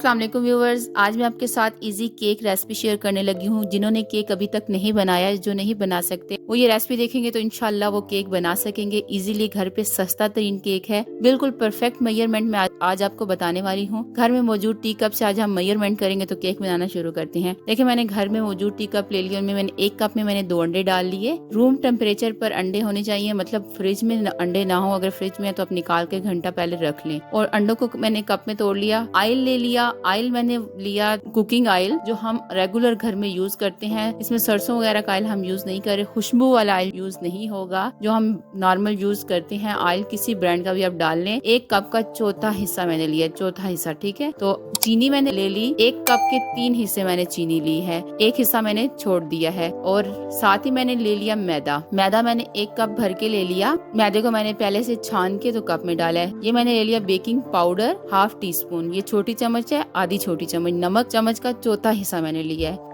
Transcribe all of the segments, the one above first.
अस्सलाम वालेकुम व्यूवर्स, आज मैं आपके साथ इजी केक रेसिपी शेयर करने लगी हूँ। जिन्होंने केक अभी तक नहीं बनाया, जो नहीं बना सकते, वो ये रेसिपी देखेंगे तो इंशाल्लाह वो केक बना सकेंगे इजीली। घर पे सस्ता तरीन केक है, बिल्कुल परफेक्ट मेजरमेंट में आज आपको बताने वाली हूँ। घर में मौजूद टी कप से आज हम मेजरमेंट करेंगे तो केक बनाना शुरू करते हैं। देखिए, मैंने घर में मौजूद टी कप ले लिया, उनमें मैंने एक कप में मैंने 2 अंडे डाल लिए। रूम टेम्परेचर पर अंडे होने चाहिए, मतलब फ्रिज में अंडे ना हो। अगर फ्रिज में है तो आप निकाल के घंटा पहले रख लें। और अंडों को मैंने कप में तोड़ लिया। ऑयल ले लिया, ऑयल मैंने लिया कुकिंग ऑयल, जो हम रेगुलर घर में यूज करते हैं। इसमें सरसों वगैरह का ऑयल हम यूज नहीं करें, खुशबू वाला ऑयल यूज नहीं होगा, जो हम नॉर्मल यूज करते हैं। ऑयल किसी ब्रांड का भी आप डाल लें। 1 कप का चौथा हिस्सा मैंने लिया, चौथा हिस्सा, ठीक है। तो चीनी मैंने ले ली, 1 कप के 3 हिस्से मैंने चीनी ली है, 1 हिस्सा मैंने छोड़ दिया है। और साथ ही मैंने ले लिया मैदा। मैदा मैंने 1 कप भर के ले लिया। मैदे को मैंने पहले से छान के तो कप में डाला है। ये मैंने ले लिया बेकिंग पाउडर, ½ टीस्पून, ये छोटी चम्मच है, आधी छोटी चम्मच। नमक चम्मच का चौथा हिस्सा मैंने लिया है,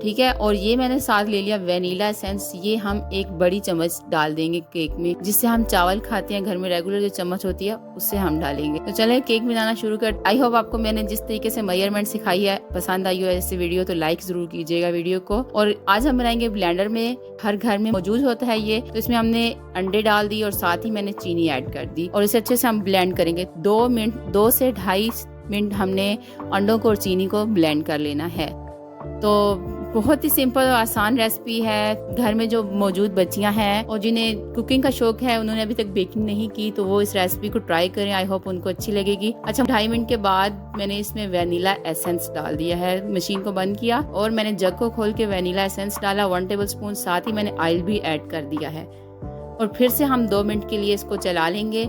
ठीक है। और ये मैंने साथ ले लिया वेनिला एसेंस, ये हम 1 बड़ी चम्मच डाल देंगे केक में, जिससे हम चावल खाते हैं घर में रेगुलर जो चम्मच होती है उससे हम डालेंगे। तो चले केक बनाना शुरू कर। आई होप आपको मैंने जिस तरीके से मेजरमेंट सिखाई है पसंद आई हो ऐसी वीडियो, तो लाइक जरूर कीजिएगा वीडियो को। और आज हम बनाएंगे ब्लेंडर में, हर घर में मौजूद होता है ये। तो इसमें हमने अंडे डाल दी और साथ ही मैंने चीनी ऐड कर दी और इसे अच्छे से हम ब्लेंड करेंगे। 2 से 2.5 मिनट हमने अंडों को और चीनी को ब्लेंड कर लेना है। तो बहुत ही सिंपल और आसान रेसिपी है। घर में जो मौजूद बच्चियां हैं और जिन्हें कुकिंग का शौक है, उन्होंने अभी तक बेकिंग नहीं की, तो वो इस रेसिपी को ट्राई करें। आई होप उनको अच्छी लगेगी। अच्छा, 2.5 मिनट के बाद मैंने इसमें वेनिला एसेंस डाल दिया है। मशीन को बंद किया और मैंने जग को खोल के वेनिला एसेंस डाला, 1 टेबल स्पून। साथ ही मैंने ऑयल भी ऐड कर दिया है और फिर से हम 2 मिनट के लिए इसको चला लेंगे।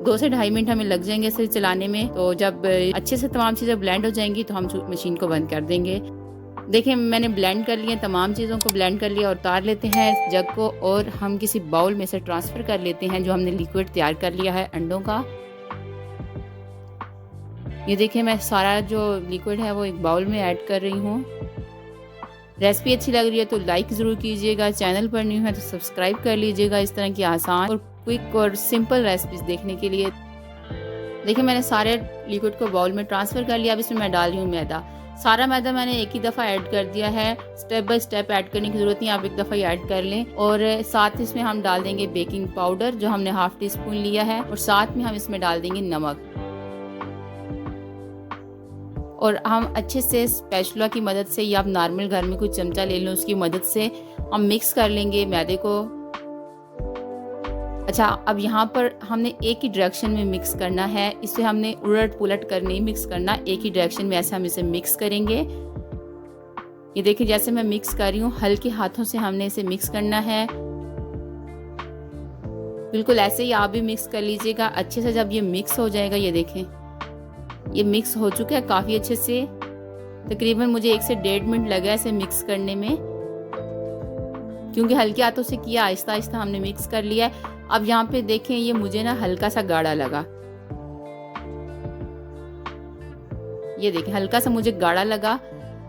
2 से 2.5 मिनट हमें लग जाएंगे इसे चलाने में। तो जब अच्छे से तमाम चीजें ब्लेंड हो जाएंगी तो हम मशीन को बंद कर देंगे। देखिए, मैंने ब्लेंड कर लिया, तमाम चीज़ों को ब्लेंड कर लिया। और उतार लेते हैं जग को और हम किसी बाउल में से ट्रांसफ़र कर लेते हैं जो हमने लिक्विड तैयार कर लिया है अंडों का। ये देखिए, मैं सारा जो लिक्विड है वो एक बाउल में ऐड कर रही हूँ। रेसिपी अच्छी लग रही है तो लाइक ज़रूर कीजिएगा, चैनल पर न्यू है तो सब्सक्राइब कर लीजिएगा इस तरह की आसान और क्विक और सिंपल रेसिपीज देखने के लिए। देखिए, मैंने सारे लिक्विड को बाउल में ट्रांसफ़र कर लिया। अब इसमें मैं डाल रही हूँ मैदा। सारा मैदा मैंने एक ही दफ़ा ऐड कर दिया है, स्टेप बाय स्टेप ऐड करने की ज़रूरत नहीं, आप एक दफ़ा ही ऐड कर लें। और साथ इसमें हम डाल देंगे बेकिंग पाउडर, जो हमने ½ टीस्पून लिया है। और साथ में हम इसमें डाल देंगे नमक। और हम अच्छे से स्पैचुला की मदद से, या आप नॉर्मल घर में कोई चमचा ले लें उसकी मदद से हम मिक्स कर लेंगे मैदे को। अच्छा, अब यहाँ पर हमने एक ही डायरेक्शन में मिक्स करना है, इसे हमने उलट पुलट कर नहीं मिक्स करना, एक ही डायरेक्शन में ऐसे हम इसे मिक्स करेंगे। ये देखिए, जैसे मैं मिक्स कर रही हूँ, हल्के हाथों से हमने इसे मिक्स करना है। बिल्कुल ऐसे ही आप भी मिक्स कर लीजिएगा अच्छे से। जब ये मिक्स हो जाएगा, ये देखें ये मिक्स हो चुका है काफ़ी अच्छे से। तकरीबन मुझे 1 से 1.5 मिनट लगा इसे मिक्स करने में, क्योंकि हल्के हाथों से किया, आहिस्ता आहिस्ता हमने मिक्स कर लिया है। अब यहाँ पे देखें, ये मुझे ना हल्का सा गाढ़ा लगा, ये देखें हल्का सा मुझे गाढ़ा लगा।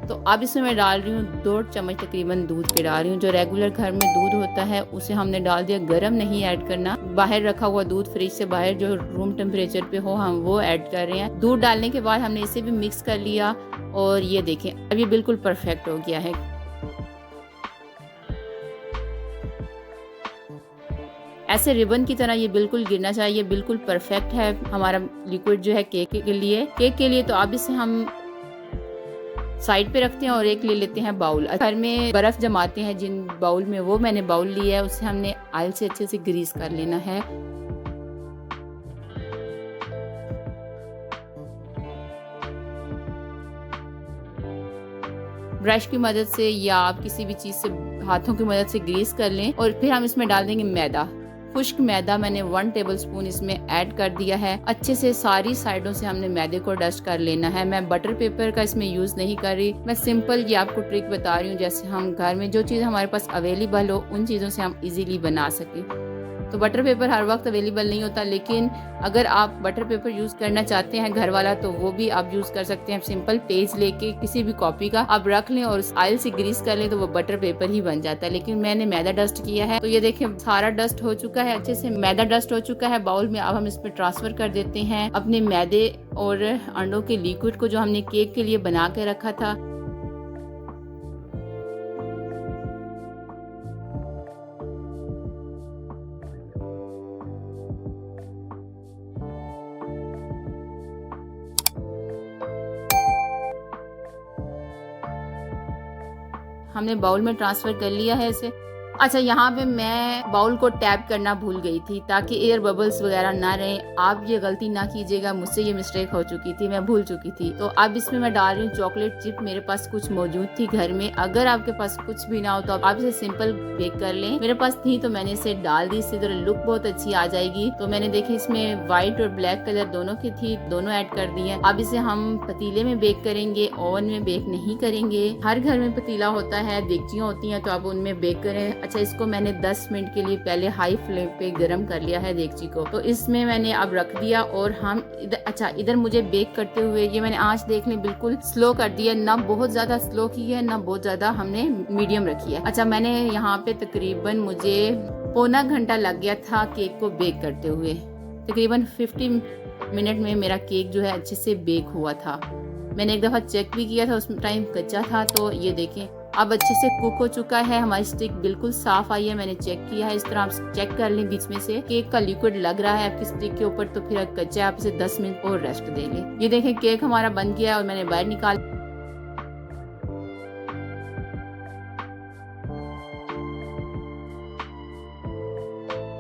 तो अब इसमें मैं डाल रही हूँ 2 चम्मच तकरीबन दूध के डाल रही हूँ। जो रेगुलर घर में दूध होता है उसे हमने डाल दिया, गर्म नहीं ऐड करना। बाहर रखा हुआ दूध, फ्रिज से बाहर जो रूम टेम्परेचर पे हो, हम वो ऐड कर रहे हैं। दूध डालने के बाद हमने इसे भी मिक्स कर लिया और ये देखें अब ये बिल्कुल परफेक्ट हो गया है। ऐसे रिबन की तरह ये बिल्कुल गिरना चाहिए, बिल्कुल परफेक्ट है हमारा लिक्विड जो है केक के लिए। तो अब इसे हम साइड पे रखते हैं और एक ले लेते हैं बाउल। घर में बर्फ जमाते हैं जिन बाउल में, वो मैंने बाउल लिया है, उसे हमने ऑयल से अच्छे से ग्रीस कर लेना है। ब्रश की मदद से या आप किसी भी चीज से हाथों की मदद से ग्रीस कर लें। और फिर हम इसमें डाल देंगे मैदा, खुश्क मैदा। मैंने 1 टेबल स्पून इसमें ऐड कर दिया है। अच्छे से सारी साइडों से हमने मैदे को डस्ट कर लेना है। मैं बटर पेपर का इसमें यूज नहीं कर रही, मैं सिंपल ये आपको ट्रिक बता रही हूँ, जैसे हम घर में जो चीज़ हमारे पास अवेलेबल हो उन चीज़ों से हम इजीली बना सकें। तो बटर पेपर हर वक्त अवेलेबल नहीं होता, लेकिन अगर आप बटर पेपर यूज़ करना चाहते हैं घर वाला तो वो भी आप यूज़ कर सकते हैं। सिंपल पेज लेके किसी भी कॉपी का आप रख लें और ऑयल से ग्रीस कर लें तो वो बटर पेपर ही बन जाता है। लेकिन मैंने मैदा डस्ट किया है, तो ये देखें सारा डस्ट हो चुका है, अच्छे से मैदा डस्ट हो चुका है बाउल में। अब हम इस पर ट्रांसफर कर देते हैं अपने मैदे और अंडों के लिक्विड को जो हमने केक के लिए बना के रखा था। हमने बाउल में ट्रांसफर कर लिया है इसे। अच्छा, यहाँ पे मैं बाउल को टैप करना भूल गई थी ताकि एयर बबल्स वगैरह ना रहे। आप ये गलती ना कीजिएगा, मुझसे ये मिस्टेक हो चुकी थी, मैं भूल चुकी थी। तो अब इसमें मैं डाल रही हूँ चॉकलेट चिप। मेरे पास कुछ मौजूद थी घर में, अगर आपके पास कुछ भी ना हो तो आप इसे सिंपल बेक कर लें। मेरे पास थी तो मैंने इसे डाल दी, इससे जरा लुक बहुत अच्छी आ जाएगी। तो मैंने देखी इसमें व्हाइट और ब्लैक कलर दोनों की थी, दोनों ऐड कर दी है। अब इसे हम पतीले में बेक करेंगे, ओवन में बेक नहीं करेंगे। हर घर में पतीला होता है, देगचियां होती हैं, तो आप उनमें बेक करें। अच्छा, इसको मैंने 10 मिनट के लिए पहले हाई फ्लेम पे गरम कर लिया है देगची को, तो इसमें मैंने अब रख दिया और हम इधर मुझे बेक करते हुए ये मैंने आंच देख ली बिल्कुल स्लो कर दिया, ना बहुत ज्यादा स्लो की है ना बहुत ज्यादा हमने मीडियम रखी है। अच्छा, मैंने यहाँ पे तकरीबन मुझे पौना घंटा लग गया था केक को बेक करते हुए। तकरीबन 50 मिनट में मेरा केक जो है अच्छे से बेक हुआ था। मैंने एक दफा चेक भी किया था, उस टाइम कच्चा था। तो ये देखें अब अच्छे से कुक हो चुका है, हमारी स्टिक बिल्कुल साफ आई है। मैंने चेक किया है, इस तरह आप चेक कर लें बीच में से केक का लिक्विड लग रहा है आपकी स्टिक के ऊपर तो फिर कच्चा है, आप इसे 10 मिनट और रेस्ट दे लें। ये देखें केक हमारा बन गया और मैंने बाहर निकाल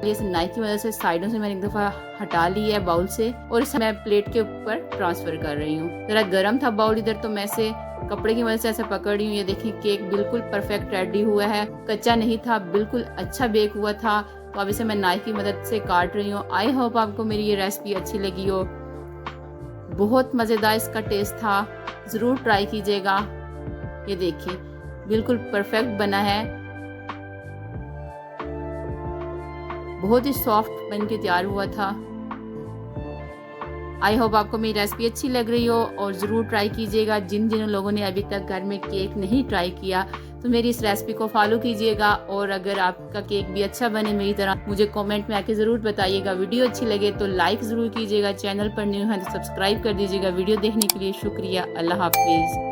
इस नाइफ की मदद से साइडों से मैंने एक दफा हटा ली है बाउल से और इसे मैं प्लेट के ऊपर ट्रांसफर कर रही हूँ। जरा गर्म था बाउल इधर, तो मैं इसे कपड़े की मदद से ऐसे पकड़ रही हूँ। ये देखिए केक बिल्कुल परफेक्ट रेडी हुआ है, कच्चा नहीं था, बिल्कुल अच्छा बेक हुआ था। तो अब इसे मैं नाइफ की मदद से काट रही हूँ। आई होप आपको मेरी ये रेसिपी अच्छी लगी हो। बहुत मज़ेदार इसका टेस्ट था, ज़रूर ट्राई कीजिएगा। ये देखिए बिल्कुल परफेक्ट बना है, बहुत ही सॉफ्ट बन के तैयार हुआ था। आई होप आपको मेरी रेसिपी अच्छी लग रही हो और ज़रूर ट्राई कीजिएगा। जिन लोगों ने अभी तक घर में केक नहीं ट्राई किया तो मेरी इस रेसिपी को फॉलो कीजिएगा। और अगर आपका केक भी अच्छा बने मेरी तरह, मुझे कमेंट में आके ज़रूर बताइएगा। वीडियो अच्छी लगे तो लाइक ज़रूर कीजिएगा, चैनल पर न्यू है तो सब्सक्राइब कर दीजिएगा। वीडियो देखने के लिए शुक्रिया। अल्लाह हाफिज़।